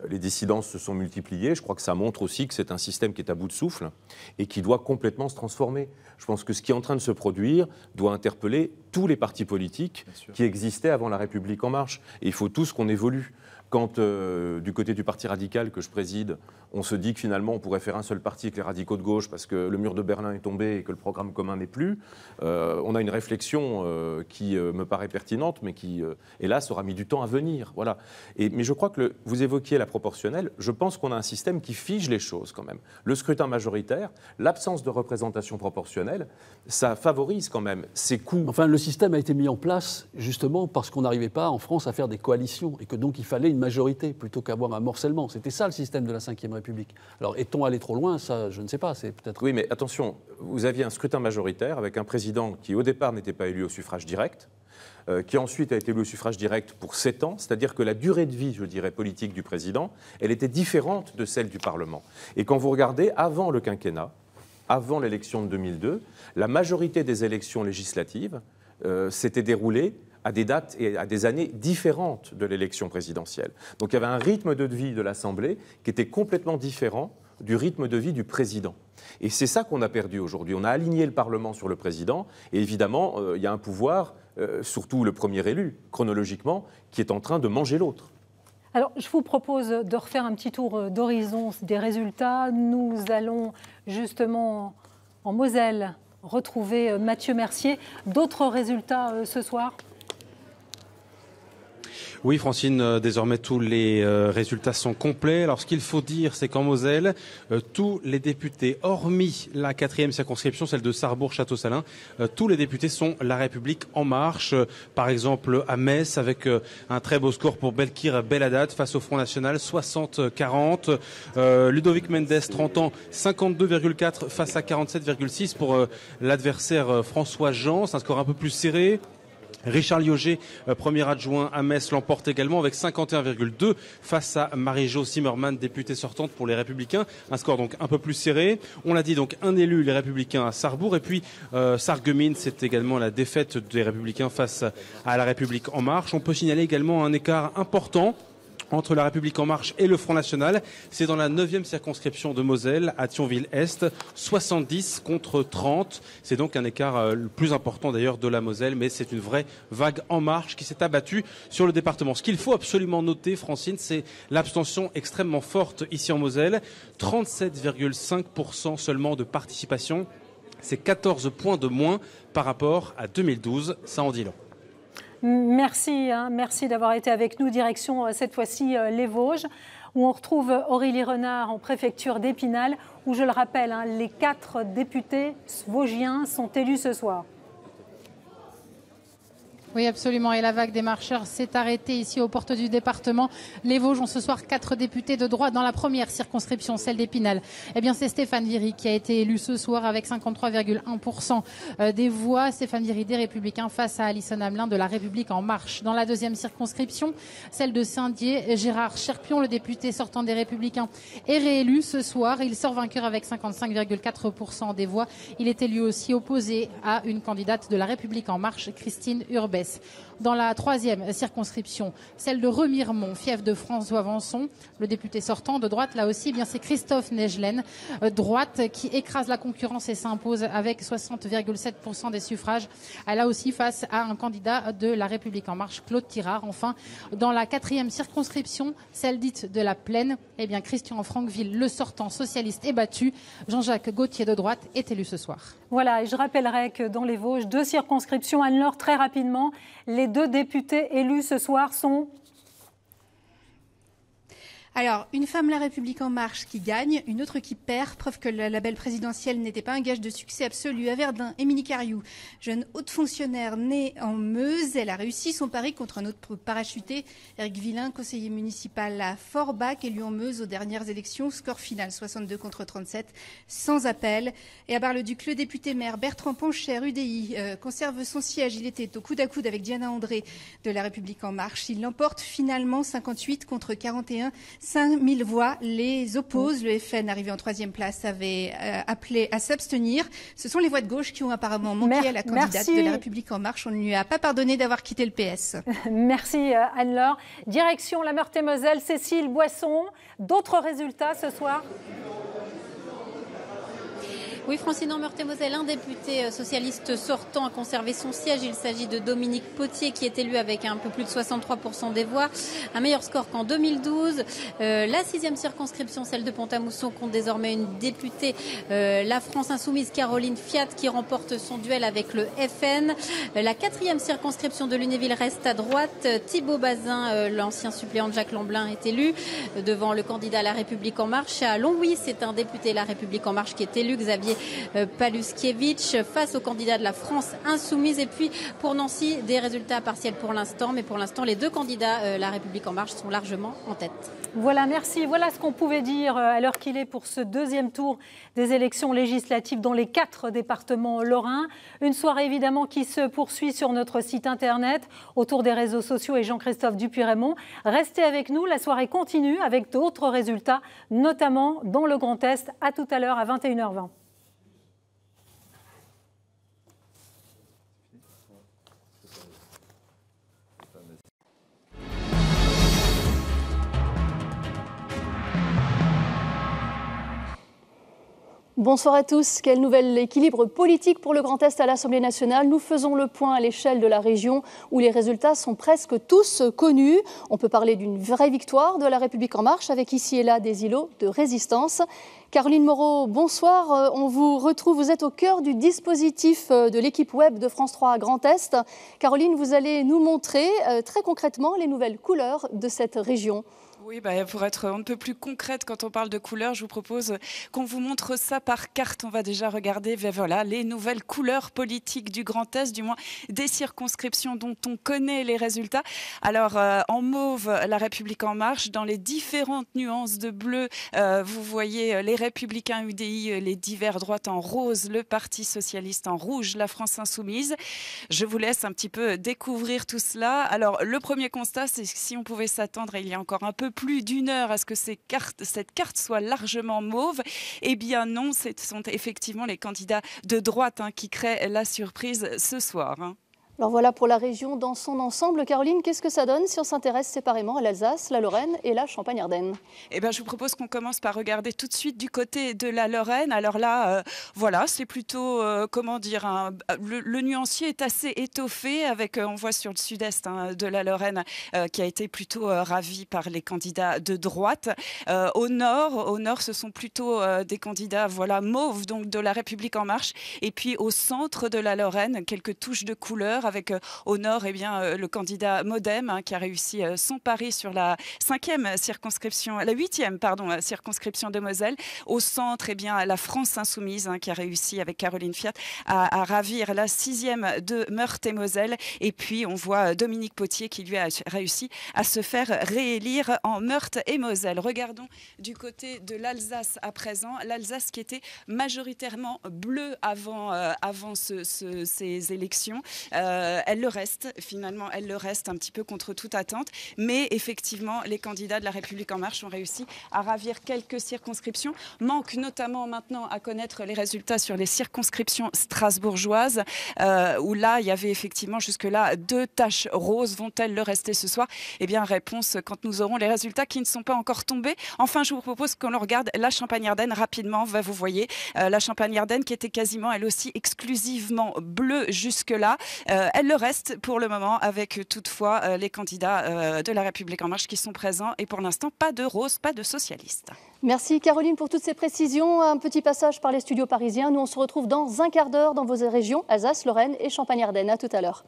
Les dissidences se sont multipliées. Je crois que ça montre aussi que c'est un système qui est à bout de souffle et qui doit complètement se transformer. Je pense que ce qui est en train de se produire doit interpeller tous les partis politiques qui existaient avant la République En Marche. Et il faut tous qu'on évolue. Quand, du côté du Parti radical que je préside, on se dit que finalement on pourrait faire un seul parti avec les radicaux de gauche parce que le mur de Berlin est tombé et que le programme commun n'est plus, on a une réflexion qui me paraît pertinente, mais qui, hélas, aura mis du temps à venir. Voilà. Mais je crois que vous évoquiez la proportionnelle. Je pense qu'on a un système qui fige les choses quand même. Le scrutin majoritaire, l'absence de représentation proportionnelle, ça favorise quand même ces coûts. Enfin, le système a été mis en place justement parce qu'on n'arrivait pas en France à faire des coalitions et que donc il fallait une majorité plutôt qu'avoir un morcellement. C'était ça le système de la Ve République. Alors est-on allé trop loin? Ça, je ne sais pas. C'est peut-être. Oui, mais attention, vous aviez un scrutin majoritaire avec un président qui au départ n'était pas élu au suffrage direct, qui ensuite a été élu au suffrage direct pour 7 ans, c'est-à-dire que la durée de vie, je dirais, politique du président, elle était différente de celle du Parlement. Et quand vous regardez, avant le quinquennat, avant l'élection de 2002, la majorité des élections législatives s'était déroulée à des dates et à des années différentes de l'élection présidentielle. Donc il y avait un rythme de vie de l'Assemblée qui était complètement différent du rythme de vie du président. Et c'est ça qu'on a perdu aujourd'hui. On a aligné le Parlement sur le président et évidemment, il y a un pouvoir, surtout le premier élu, chronologiquement, qui est en train de manger l'autre. Alors, je vous propose de refaire un petit tour d'horizon des résultats. Nous allons justement en Moselle retrouver Mathieu Mercier. D'autres résultats ce soir ? Oui, Francine, désormais tous les résultats sont complets. Alors, ce qu'il faut dire, c'est qu'en Moselle, tous les députés, hormis la 4e circonscription, celle de Sarrebourg-Château-Salins, tous les députés sont La République En Marche. Par exemple, à Metz, avec un très beau score pour Belkir Belhaddad face au Front National, 60-40. Ludovic Mendes, 30 ans, 52,4 face à 47,6 pour l'adversaire François Jean. C'est un score un peu plus serré. Richard Lioger, premier adjoint à Metz, l'emporte également avec 51,2 face à Marie-Jo Zimmermann, députée sortante pour les Républicains. Un score donc un peu plus serré. On l'a dit, donc un élu, les Républicains à Sarrebourg. Et puis Sarreguemines, c'est également la défaite des Républicains face à la République En Marche. On peut signaler également un écart important entre la République En Marche et le Front National. C'est dans la 9e circonscription de Moselle, à Thionville-Est, 70 contre 30. C'est donc un écart le plus important d'ailleurs de la Moselle, mais c'est une vraie vague En Marche qui s'est abattue sur le département. Ce qu'il faut absolument noter, Francine, c'est l'abstention extrêmement forte ici en Moselle. 37,5% seulement de participation. C'est 14 points de moins par rapport à 2012. Ça en dit long. Merci, merci d'avoir été avec nous. Direction cette fois-ci les Vosges, où on retrouve Aurélie Renard en préfecture d'Épinal, où je le rappelle, les 4 députés vosgiens sont élus ce soir. Oui, absolument. Et la vague des marcheurs s'est arrêtée ici aux portes du département. Les Vosges ont ce soir 4 députés de droite dans la première circonscription, celle d'Épinal. Eh bien, c'est Stéphane Viry qui a été élu ce soir avec 53,1% des voix. Stéphane Viry des Républicains face à Alison Hamelin de La République En Marche. Dans la deuxième circonscription, celle de Saint-Dié, Gérard Cherpion, le député sortant des Républicains, est réélu ce soir. Il sort vainqueur avec 55,4% des voix. Il était lui aussi opposé à une candidate de La République En Marche, Christine Urbès. Dans la troisième circonscription, celle de Remiremont, fief de François Vanson, le député sortant de droite, là aussi, bien c'est Christophe Negelen, droite, qui écrase la concurrence et s'impose avec 60,7% des suffrages. Là aussi face à un candidat de La République En Marche, Claude Tirard. Enfin, dans la quatrième circonscription, celle dite de la Plaine, eh bien Christian Franqueville, le sortant socialiste, est battu. Jean-Jacques Gauthier de droite est élu ce soir. Voilà, et je rappellerai que dans les Vosges, 2 circonscriptions, Anne-Laure, très rapidement, les 2 députés élus ce soir sont... Alors, une femme La République En Marche qui gagne, une autre qui perd, preuve que le label présidentiel n'était pas un gage de succès absolu. À Verdun, Émilie Cariou, jeune haute fonctionnaire née en Meuse, elle a réussi son pari contre un autre parachuté, Éric Villain, conseiller municipal à Forbach, élu en Meuse aux dernières élections. Score final 62 contre 37, sans appel. Et à Bar-le-Duc, le député maire Bertrand Poncher, UDI, conserve son siège. Il était au coude à coude avec Diana André de La République En Marche. Il l'emporte finalement 58 contre 41. 5000 voix les opposent. Le FN, arrivé en 3e place, avait appelé à s'abstenir. Ce sont les voix de gauche qui ont apparemment manqué à la candidate de La République En Marche. On ne lui a pas pardonné d'avoir quitté le PS. Merci Anne-Laure. Direction la Meurthe-et-Moselle, Cécile Boisson. D'autres résultats ce soir ? Oui, Francine, en Meurthe-et-Moselle, un député socialiste sortant a conservé son siège. Il s'agit de Dominique Potier qui est élu avec un peu plus de 63% des voix. Un meilleur score qu'en 2012. La 6e circonscription, celle de Pont-à-Mousson, compte désormais une députée, la France Insoumise, Caroline Fiat, qui remporte son duel avec le FN. La 4e circonscription de Lunéville reste à droite. Thibaut Bazin, l'ancien suppléant de Jacques Lamblin, est élu devant le candidat La République En Marche. À Longwy, c'est un député La République En Marche qui est élu, Xavier Paluskiewicz, face au candidat de la France Insoumise. Et puis pour Nancy, des résultats partiels pour l'instant, mais pour l'instant les 2 candidats La République En Marche sont largement en tête. Voilà, merci. Voilà ce qu'on pouvait dire à l'heure qu'il est pour ce 2e tour des élections législatives dans les 4 départements lorrains. Une soirée évidemment qui se poursuit sur notre site internet, autour des réseaux sociaux et Jean-Christophe Dupuy-Raymond. Restez avec nous, la soirée continue avec d'autres résultats, notamment dans le Grand Est. À tout à l'heure à 21h20. Bonsoir à tous. Quel nouvel équilibre politique pour le Grand Est à l'Assemblée nationale. Nous faisons le point à l'échelle de la région où les résultats sont presque tous connus. On peut parler d'une vraie victoire de La République En Marche avec ici et là des îlots de résistance. Caroline Moreau, bonsoir. On vous retrouve, vous êtes au cœur du dispositif de l'équipe web de France 3 Grand Est. Caroline, vous allez nous montrer très concrètement les nouvelles couleurs de cette région. Oui, pour être un peu plus concrète quand on parle de couleurs, je vous propose qu'on vous montre ça par carte. On va déjà regarder voilà, les nouvelles couleurs politiques du Grand Est, du moins des circonscriptions dont on connaît les résultats. Alors, en mauve, La République En Marche. Dans les différentes nuances de bleu, vous voyez les Républicains UDI, les divers droites en rose, le Parti Socialiste en rouge, la France Insoumise. Je vous laisse un petit peu découvrir tout cela. Alors, le premier constat, c'est que si on pouvait s'attendre, il y a encore un peu plus d'1 heure à ce que cette carte soit largement mauve, eh bien non, ce sont effectivement les candidats de droite qui créent la surprise ce soir. Alors voilà pour la région dans son ensemble. Caroline, qu'est-ce que ça donne si on s'intéresse séparément à l'Alsace, la Lorraine et la Champagne-Ardenne ? Eh bien, je vous propose qu'on commence par regarder tout de suite du côté de la Lorraine. Alors là, voilà, c'est plutôt, le nuancier est assez étoffé avec, on voit sur le sud-est de la Lorraine, qui a été plutôt ravi par les candidats de droite. Au nord, ce sont plutôt des candidats, voilà, mauves, donc de la République En Marche. Et puis au centre de la Lorraine, quelques touches de couleur avec au nord le candidat Modem qui a réussi son pari sur la 8e circonscription de Moselle. Au centre, la France insoumise qui a réussi avec Caroline Fiat à ravir la 6e de Meurthe-et-Moselle. Et puis on voit Dominique Potier qui lui a réussi à se faire réélire en Meurthe-et-Moselle. Regardons du côté de l'Alsace à présent. L'Alsace qui était majoritairement bleue avant ces élections. Elle le reste, finalement, elle le reste un petit peu contre toute attente. Mais effectivement, les candidats de la République En Marche ont réussi à ravir quelques circonscriptions. Manque notamment maintenant à connaître les résultats sur les circonscriptions strasbourgeoises, où là, il y avait effectivement jusque-là 2 taches roses. Vont-elles le rester ce soir? Eh bien, réponse quand nous aurons les résultats qui ne sont pas encore tombés. Enfin, je vous propose qu'on regarde la Champagne-Ardenne rapidement. Vous voyez, la Champagne-Ardenne qui était quasiment, elle aussi, exclusivement bleue jusque-là. Elle le reste pour le moment avec toutefois les candidats de la République En Marche qui sont présents et pour l'instant, pas de rose, pas de socialistes. Merci Caroline pour toutes ces précisions. Un petit passage par les studios parisiens. Nous, on se retrouve dans un quart d'heure dans vos régions, Alsace, Lorraine et Champagne-Ardenne. À tout à l'heure.